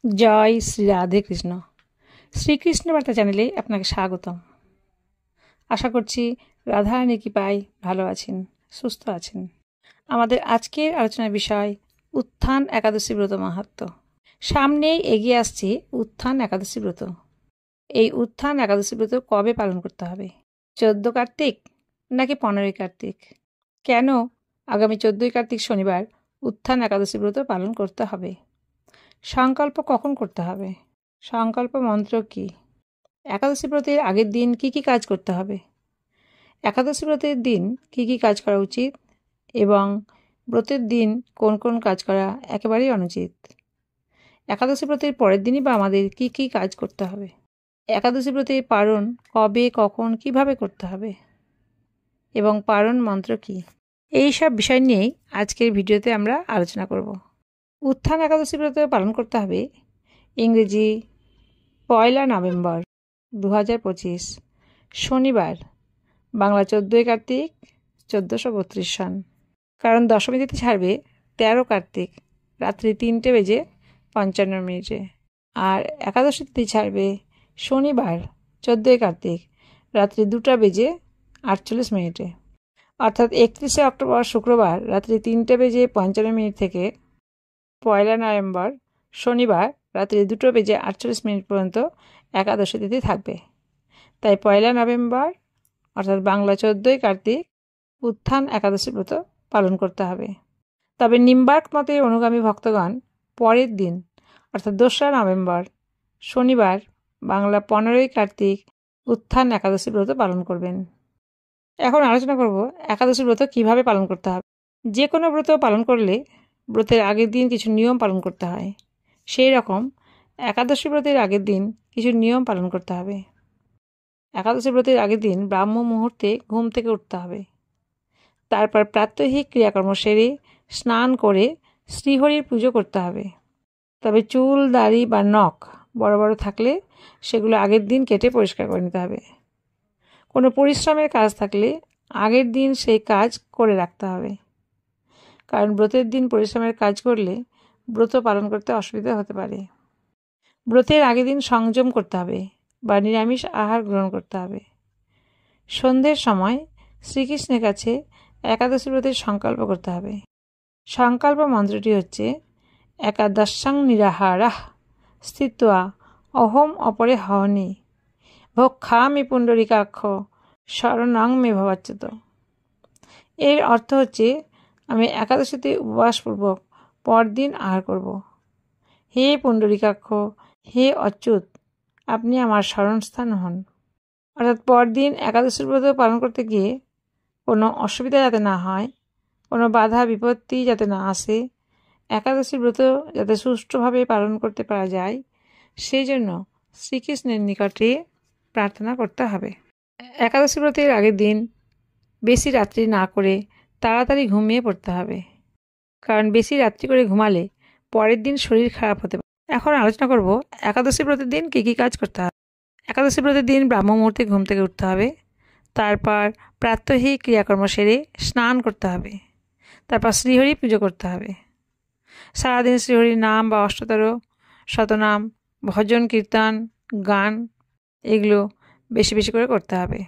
জয় শ্রী রাধে কৃষ্ণ। শ্রীকৃষ্ণ বার্তা চ্যানেলে আপনাকে স্বাগতম। আশা করছি রাধারানী কৃপায় ভালো আছেন, সুস্থ আছেন। আমাদের আজকের আলোচনার বিষয় উত্থান একাদশী ব্রত মাহাত্ম্য। সামনেই এগিয়ে আসছে উত্থান একাদশী ব্রত। এই উত্থান একাদশী ব্রত কবে পালন করতে হবে? 14 কার্তিক নাকি 15 কার্তিক? কেন আগামী 14 কার্তিক শনিবার উত্থান একাদশী ব্রত পালন করতে হবে? সংকল্প কখন করতে হবে? সংকল্প মন্ত্র কি? একাদশী ব্রতের আগের দিন কি কি কাজ করতে হবে? একাদশী ব্রতের দিন কি কি কাজ করা উচিত এবং ব্রতের দিন কোন কোন কাজ করা একেবারেই অনুচিত? একাদশী ব্রতের পরের দিনই বা আমাদের কি কি কাজ করতে হবে? একাদশী ব্রতের পারণ কবে, কখন, কিভাবে করতে হবে এবং পারণ মন্ত্র কি? এই সব বিষয় নিয়েই আজকের ভিডিওতে আমরা আলোচনা করব। উত্থান একাদশী ব্রত পালন করতে হবে ইংরেজি 1 নভেম্বর 2025 শনিবার, বাংলা 14 কার্তিক 1432 সন। কারণ দশমী তিথি ছাড়বে 13 কার্তিক রাত্রি 3:55 আর একাদশী তিথি ছাড়বে শনিবার 14 কার্তিক রাত্রি 2:48 অর্থাৎ 31 অক্টোবর শুক্রবার রাত্রি 3:55 থেকে 1 নভেম্বর শনিবার রাত্রি 2:48 পর্যন্ত একাদশী তিথি থাকবে। তাই 1 নভেম্বর অর্থাৎ বাংলা 14 কার্তিক উত্থান একাদশী ব্রত পালন করতে হবে। তবে নিম্বার্ক মতের অনুগামী ভক্তগণ পরের দিন অর্থাৎ 2 নভেম্বর শনিবার বাংলা 15 কার্তিক উত্থান একাদশী ব্রত পালন করবেন। এখন আলোচনা করব একাদশী ব্রত কিভাবে পালন করতে হবে। যে কোনো ব্রত পালন করলে ব্রতের আগের দিন কিছু নিয়ম পালন করতে হয়। সেই রকম একাদশী ব্রতের আগের দিন কিছু নিয়ম পালন করতে হবে। একাদশী ব্রতের আগের দিন ব্রাহ্ম মুহূর্তে ঘুম থেকে উঠতে হবে। তারপর প্রাত্যহিক ক্রিয়াকর্ম সেরে স্নান করে শ্রীহরির পুজো করতে হবে। তবে চুল, দাড়ি বা নখ বড় বড় থাকলে সেগুলো আগের দিন কেটে পরিষ্কার করে নিতে হবে। কোনো পরিশ্রমের কাজ থাকলে আগের দিন সেই কাজ করে রাখতে হবে। কারণ ব্রতের দিন পরিশ্রমের কাজ করলে ব্রত পালন করতে অসুবিধা হতে পারে। ব্রতের আগের দিন সংযম করতে হবে বা নিরামিষ আহার গ্রহণ করতে হবে। সন্ধ্যের সময় শ্রীকৃষ্ণের কাছে একাদশী ব্রতের সংকল্প করতে হবে। সংকল্প মন্ত্রটি হচ্ছে একাদশং নিরাহারাহ স্থিত্বা অহম অপরে হনি ভক্ষামি পুণ্ডরিকাক্ষ শরণং মে ভবাচ্যুত। এর অর্থ হচ্ছে আমি একাদশীতে উপবাসপূর্বক পরদিন আহার করব। হে পুণ্ডরিকাক্ষ, হে অচ্যুত, আপনি আমার শরণস্থান হন। অর্থাৎ পরদিন একাদশীর ব্রত পালন করতে গিয়ে কোনো অসুবিধা যাতে না হয়, কোনো বাধা বিপত্তি যাতে না আসে, একাদশী ব্রত যাতে সুষ্ঠুভাবে পালন করতে পারা যায়, সেই জন্য শ্রীকৃষ্ণের নিকটে প্রার্থনা করতে হবে। একাদশী ব্রতের আগের দিন বেশি রাত্রি না করে তাড়াতাড়ি ঘুমিয়ে পড়তে হবে। কারণ বেশি রাত্রি করে ঘুমালে পরের দিন শরীর খারাপ হতে পারে। এখন আলোচনা করব একাদশী ব্রতের দিন কী কী কাজ করতে হবে। একাদশী ব্রতের দিন ব্রাহ্ম মুহূর্তে ঘুম থেকে উঠতে হবে। তারপর প্রাত্যহিক ক্রিয়াকর্ম সেরে স্নান করতে হবে। তারপর শ্রীহরি পুজো করতে হবে। সারাদিন শ্রীহরির নাম বা অষ্টতর শতনাম, ভজন, কীর্তন, গান এগুলো বেশি বেশি করে করতে হবে।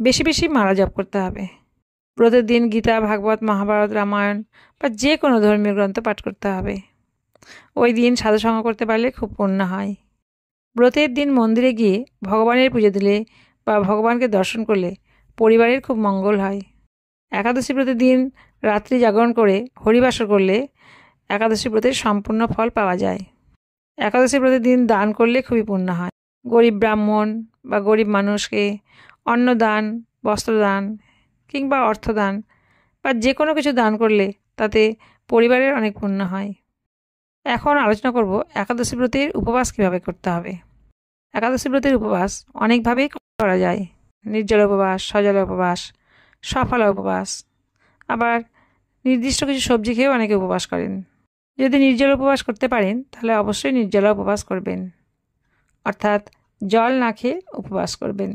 বেশি বেশি মালা জপ করতে হবে। ব্রতের দিন গীতা, ভাগবত, মহাভারত, রামায়ণ বা যে কোনো ধর্মীয় গ্রন্থ পাঠ করতে হবে। ওই দিন সাধুসঙ্গ করতে পারলে খুব পুণ্য হয়। ব্রতের দিন মন্দিরে গিয়ে ভগবানের পুজো দিলে বা ভগবানকে দর্শন করলে পরিবারের খুব মঙ্গল হয়। একাদশী ব্রতের দিন রাত্রি জাগরণ করে হরিবাসর করলে একাদশী ব্রতের সম্পূর্ণ ফল পাওয়া যায়। একাদশী ব্রতের দিন দান করলে খুবই পুণ্য হয়। গরিব ব্রাহ্মণ বা গরিব মানুষকে অন্নদান, বস্ত্রদান কিংবা অর্থদান বা যে কোনো কিছু দান করলে তাতে পরিবারের অনেক পুণ্য হয়। এখন আলোচনা করব একাদশী ব্রতের উপবাস কীভাবে করতে হবে। একাদশী ব্রতের উপবাস অনেকভাবেই করা যায়। নির্জল উপবাস, সজল উপবাস, সফলা উপবাস, আবার নির্দিষ্ট কিছু সবজি খেয়েও অনেকে উপবাস করেন। যদি নির্জল উপবাস করতে পারেন তাহলে অবশ্যই নির্জলা উপবাস করবেন, অর্থাৎ জল না খেয়ে উপবাস করবেন।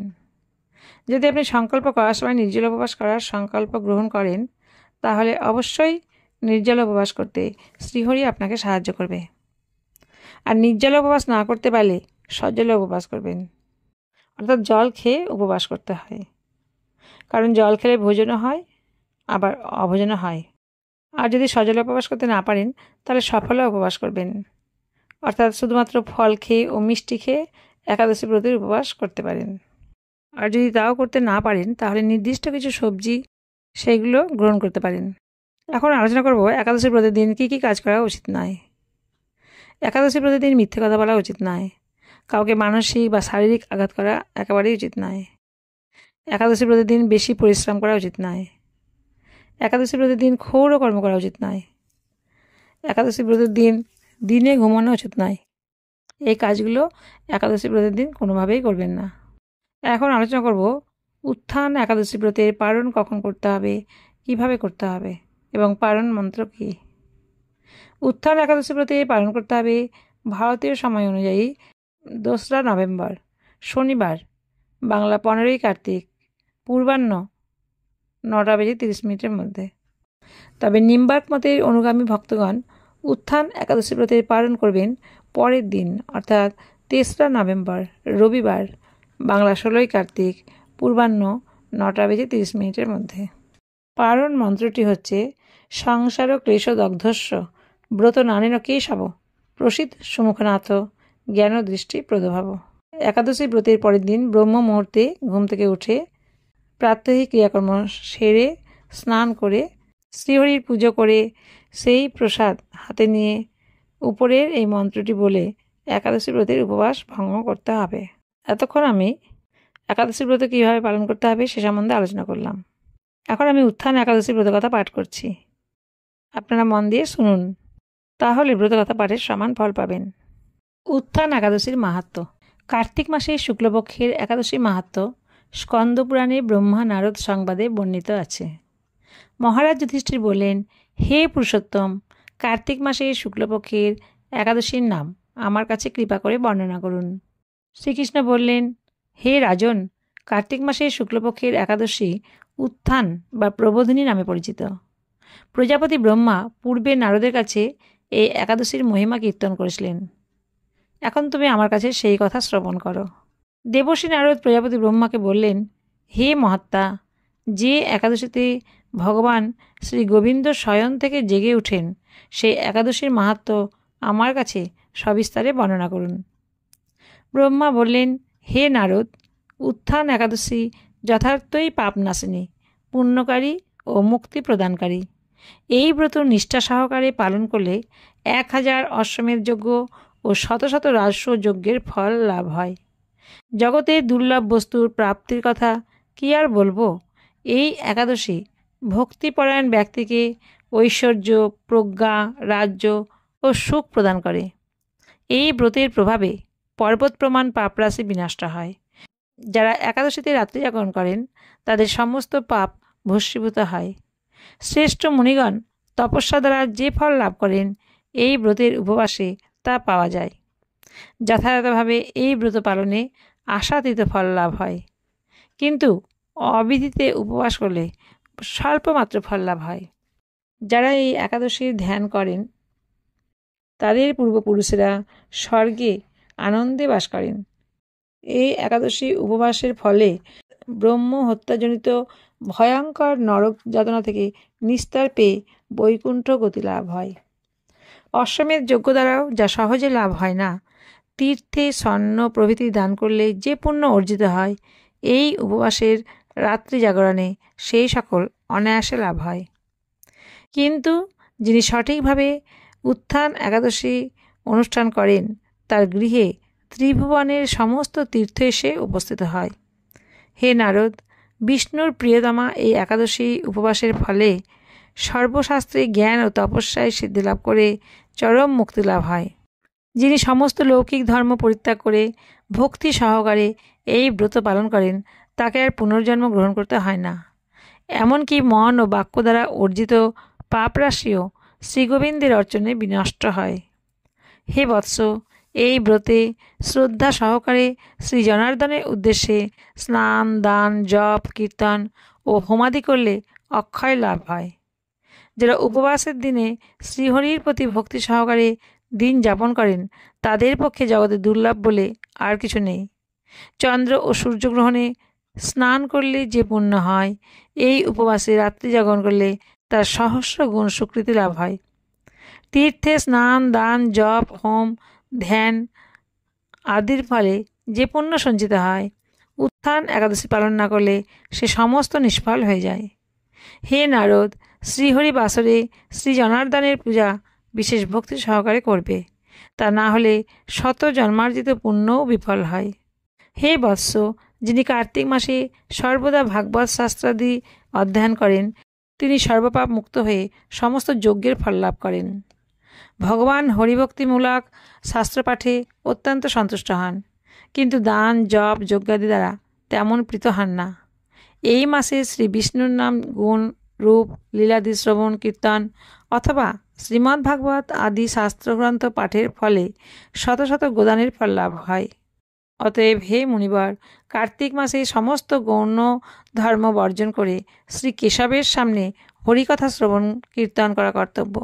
যদি আপনি সংকল্প করার সময় নির্জল উপবাস করার সংকল্প গ্রহণ করেন তাহলে অবশ্যই নির্জল উপবাস করতে শ্রীহরি আপনাকে সাহায্য করবে। আর নির্জলে উপবাস না করতে পারলে সজলে উপবাস করবেন, অর্থাৎ জল খেয়ে উপবাস করতে হয়। কারণ জল খেলে ভোজনও হয় আবার অভোজনও হয়। আর যদি সজলে উপবাস করতে না পারেন তাহলে সফলে উপবাস করবেন, অর্থাৎ শুধুমাত্র ফল খেয়ে ও মিষ্টি খেয়ে একাদশী ব্রতের উপবাস করতে পারেন। আর যদি তাও করতে না পারেন তাহলে নির্দিষ্ট কিছু সবজি সেইগুলো গ্রহণ করতে পারেন। এখন আলোচনা করব একাদশী ব্রতের দিন কী কী কাজ করা উচিত নয়। একাদশী ব্রতের দিন মিথ্যে কথা বলা উচিত নয়। কাউকে মানসিক বা শারীরিক আঘাত করা একেবারেই উচিত নয়। একাদশী ব্রতের দিন বেশি পরিশ্রম করা উচিত নয়। একাদশী ব্রতের দিন ক্ষৌর কর্ম করা উচিত নয়। একাদশী ব্রতের দিন দিনে ঘুমানো উচিত নয়। এই কাজগুলো একাদশী ব্রতের দিন কোনোভাবেই করবেন না। এখন আলোচনা করব উত্থান একাদশী ব্রতের পারণ কখন করতে হবে, কিভাবে করতে হবে এবং পারণ মন্ত্র কী। উত্থান একাদশী ব্রতে পালন করতে হবে ভারতীয় সময় অনুযায়ী 2রা নভেম্বর শনিবার, বাংলা 15ই কার্তিক, পূর্বাহ্ন 9:30 মধ্যে। তবে নিম্বার্ক মতের অনুগামী ভক্তগণ উত্থান একাদশী ব্রতের পালন করবেন পরের দিন, অর্থাৎ 3রা নভেম্বর রবিবার, বাংলা 16ই কার্তিক, পূর্বাহ্ন 9:30 মধ্যে। পারণ মন্ত্রটি হচ্ছে সংসার ক্লেশদগ্ধস্য ব্রত নানেন কেশব প্রসিদ্ধ সুমুখনাথ জ্ঞান দৃষ্টি প্রদভাব। একাদশী ব্রতের পরের দিন ব্রহ্ম মুহূর্তে ঘুম থেকে উঠে প্রাত্যহিক ক্রিয়াকর্ম সেরে স্নান করে শ্রীহরির পুজো করে সেই প্রসাদ হাতে নিয়ে উপরের এই মন্ত্রটি বলে একাদশী ব্রতের উপবাস ভঙ্গ করতে হবে। এতক্ষণ আমি একাদশী ব্রত কীভাবে পালন করতে হবে সে সম্বন্ধে আলোচনা করলাম। এখন আমি উত্থান একাদশী ব্রতকথা পাঠ করছি, আপনারা মন দিয়ে শুনুন, তাহলে ব্রতকথা পাঠের সমান ফল পাবেন। উত্থান একাদশীর মাহাত্ম্য। কার্তিক মাসের শুক্লপক্ষের একাদশী মাহাত্ম্য স্কন্দপুরাণে ব্রহ্মা নারদ সংবাদে বর্ণিত আছে। মহারাজ যুধিষ্ঠির বললেন, হে পুরুষোত্তম, কার্তিক মাসের শুক্লপক্ষের একাদশীর নাম আমার কাছে কৃপা করে বর্ণনা করুন। শ্রীকৃষ্ণ বললেন, হে রাজন, কার্তিক মাসের শুক্লপক্ষের একাদশী উত্থান বা প্রবোধিনী নামে পরিচিত। প্রজাপতি ব্রহ্মা পূর্বে নারদের কাছে এই একাদশীর মহিমা কীর্তন করেছিলেন। এখন তুমি আমার কাছে সেই কথা শ্রবণ করো। দেবর্ষি নারদ প্রজাপতি ব্রহ্মাকে বললেন, হে মহাত্মা, যে একাদশীতে ভগবান শ্রী গোবিন্দ শয়ন থেকে জেগে ওঠেন সেই একাদশীর মাহাত্ম্য আমার কাছে সবিস্তারে বর্ণনা করুন। ব্রহ্মা বললেন, হে নারদ, উত্থান একাদশী যথার্থই পাপনাশিনী, পুণ্যকারী ও মুক্তি প্রদানকারী। এই ব্রত নিষ্ঠা সহকারে পালন করলে 1000 অশ্বমেধ যজ্ঞ ও শত শত রাজস্ব যজ্ঞের ফল লাভ হয়। জগতের দুর্লভ বস্তুর প্রাপ্তির কথা কি আর বলবো। এই একাদশী ভক্তিপরায়ণ ব্যক্তিকে ঐশ্বর্য, প্রজ্ঞা, রাজ্য ও সুখ প্রদান করে। এই ব্রতের প্রভাবে পর্বত প্রমাণ পাপরাশি বিনষ্ট হয়। যারা একাদশীতে রাত্রি জাগরণ করেন তাদের সমস্ত পাপ ভস্মীভূত হয়। শ্রেষ্ঠ মুনিগণ তপস্যা দ্বারা যে ফল লাভ করেন এই ব্রতের উপবাসে তা পাওয়া যায়। যথাযথভাবে এই ব্রত পালনে আশাতীত ফল লাভ হয়, কিন্তু অবিধিতে উপবাস করলে স্বল্পমাত্র ফল লাভ হয়। যারা এই একাদশীর ধ্যান করেন তাদের পূর্বপুরুষেরা স্বর্গে আনন্দে বাস করেন। এই একাদশী উপবাসের ফলে ব্রহ্ম হত্যাজনিত ভয়ঙ্কর নরক যাতনা থেকে নিস্তার পেয়ে বৈকুণ্ঠ গতি লাভ হয়। অশ্বমেধ যজ্ঞ দ্বারাও যা সহজে লাভ হয় না, তীর্থে স্বর্ণ প্রভৃতি দান করলে যে পুণ্য অর্জিত হয়, এই উপবাসের রাত্রি জাগরণে সেই সকল অনায়াসে লাভ হয়। কিন্তু যিনি সঠিকভাবে উত্থান একাদশী অনুষ্ঠান করেন তার গৃহে ত্রিভুবনের সমস্ত তীর্থ এসে উপস্থিত হয়। হে নারদ, বিষ্ণুর প্রিয়তমা এই একাদশী উপবাসের ফলে সর্বশাস্ত্রে জ্ঞান ও তপস্যায় সিদ্ধি লাভ করে চরম মুক্তি লাভ হয়। যিনি সমস্ত লৌকিক ধর্ম পরিত্যাগ করে ভক্তি সহকারে এই ব্রত পালন করেন তাকে আর পুনর্জন্ম গ্রহণ করতে হয় না। এমনকি মন ও বাক্য দ্বারা অর্জিত পাপরাশিও শ্রীগোবিন্দের অর্চনে বিনষ্ট হয়। হে বৎস, এই ব্রতে শ্রদ্ধা সহকারে শ্রী জনার্দনের উদ্দেশ্যে স্নান, দান, জপ, কীর্তন ও হোমাদি করলে অক্ষয় লাভ হয়। যারা উপবাসের দিনে শ্রীহরির প্রতি ভক্তি সহকারে দিন যাপন করেন তাদের পক্ষে জগতে দুর্লভ বলে আর কিছু নেই। চন্দ্র ও সূর্যগ্রহণে স্নান করলে যে পুণ্য হয়, এই উপবাসে রাত্রি জাগরণ করলে তার সহস্র গুণ স্বীকৃতি লাভ হয়। তীর্থে স্নান, দান, জপ, হোম, ধ্যান আদির ফলে যে পুণ্য সঞ্চিত হয়, উত্থান একাদশী পালন না করলে সে সমস্ত নিষ্ফল হয়ে যায়। হে নারদ, শ্রীহরি বাসরে শ্রী জনার্দনের পূজা বিশেষ ভক্তি সহকারে করবে, তা না হলে শত জন্মার্জিত পুণ্যও বিফল হয়। হে বৎস, যিনি কার্তিক মাসে সর্বদা ভাগবত শাস্ত্রাদি অধ্যয়ন করেন, তিনি সর্বপাপ মুক্ত হয়ে সমস্ত যজ্ঞের ফল লাভ করেন। ভগবান হরিভক্তিমূলক শাস্ত্রপাঠে অত্যন্ত সন্তুষ্ট হন, কিন্তু দান, জপ, যজ্ঞাদি দ্বারা তেমন প্রীত হন না। এই মাসে শ্রী বিষ্ণুর নাম, গুণ, রূপ, লীলাদি শ্রবণ, কীর্তন অথবা শ্রীমদ্ ভাগবত আদি শাস্ত্রগ্রন্থ পাঠের ফলে শত শত গোদানের ফল লাভ হয়। অতএব হে মুনিবর, কার্তিক মাসে সমস্ত গৌণ ধর্ম বর্জন করে শ্রী কেশবের সামনে হরিকথা শ্রবণ কীর্তন করা কর্তব্য।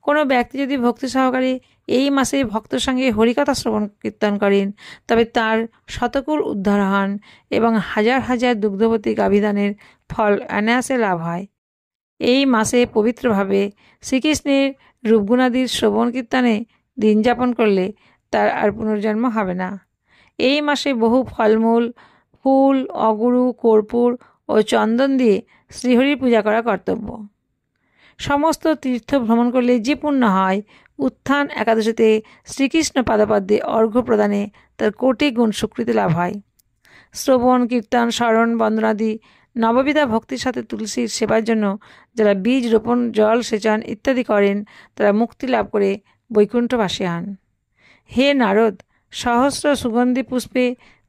কোনো ব্যক্তি যদি ভক্তি সহকারে এই মাসে ভক্ত সঙ্গে হরিকথা শ্রবণ কীর্তন করেন, তবে তার শতকুল উদ্ধার হন এবং হাজার হাজার দুগ্ধবতী গাভীদানের ফল অনায়াসে লাভ হয়। এই মাসে পবিত্রভাবে শ্রীকৃষ্ণের রূপগুণাদির শ্রবণ কীর্তনে দিন যাপন করলে তার আর পুনর্জন্ম হবে না। এই মাসে বহু ফলমূল, ফুল, অগুরু, কর্পূর ও চন্দন দিয়ে শ্রীহরির পূজা করা কর্তব্য। সমস্ত তীর্থ ভ্রমণ করলে যে পুণ্য হয়, উত্থান একাদশীতে শ্রীকৃষ্ণ পাদপদ্মে অর্ঘ্য প্রদানে তার কোটি গুণ স্বীকৃতি লাভ হয়। শ্রবণ, কীর্তন, স্মরণ, বন্দনাদি নববিধা ভক্তির সাথে তুলসীর সেবার জন্য যারা বীজ রোপণ, জল সেচন ইত্যাদি করেন, তারা মুক্তি লাভ করে বৈকুণ্ঠবাসী হন। হে নারদ, সহস্র সুগন্ধি পুষ্পে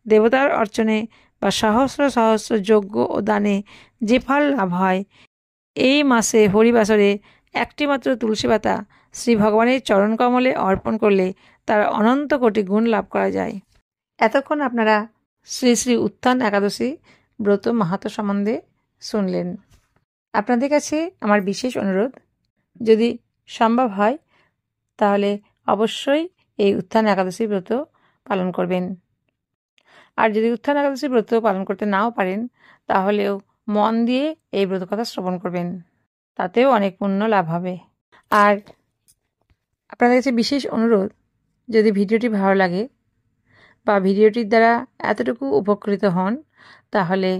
দেবতার অর্চনে বা সহস্র সহস্র যজ্ঞ ও দানে যে ফল লাভ হয়, এই মাসে হরিবাসরে একটিমাত্র তুলসী পাতা শ্রী ভগবানের চরণকমলে অর্পণ করলে তার অনন্ত কোটি গুণ লাভ করা যায়। এতক্ষণ আপনারা শ্রী শ্রী উত্থান একাদশী ব্রত মাহাত্ম্য সম্বন্ধে শুনলেন। আপনাদের কাছে আমার বিশেষ অনুরোধ, যদি সম্ভব হয় তাহলে অবশ্যই এই উত্থান একাদশী ব্রত পালন করবেন। আর যদি উত্থান একাদশী ব্রত পালন করতে নাও পারেন, তাহলেও মন দিয়ে এই ব্রত কথা শ্রবণ করবেন, তাতেও অনেক পুণ্য লাভ হবে। আর আপনাদের কাছে বিশেষ অনুরোধ, যদি ভিডিওটি ভালো লাগে বা ভিডিওটির দ্বারা এতটুকু উপকৃত হন, তাহলে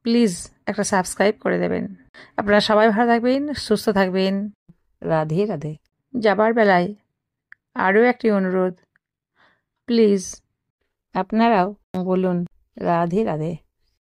প্লিজ একটা সাবস্ক্রাইব করে দেবেন। আপনারা সবাই ভালো থাকবেন, সুস্থ থাকবেন। রাধে রাধে। যাবার বেলায় আরও একটি অনুরোধ, প্লিজ আপনারাও বলুন রাধে রাধে।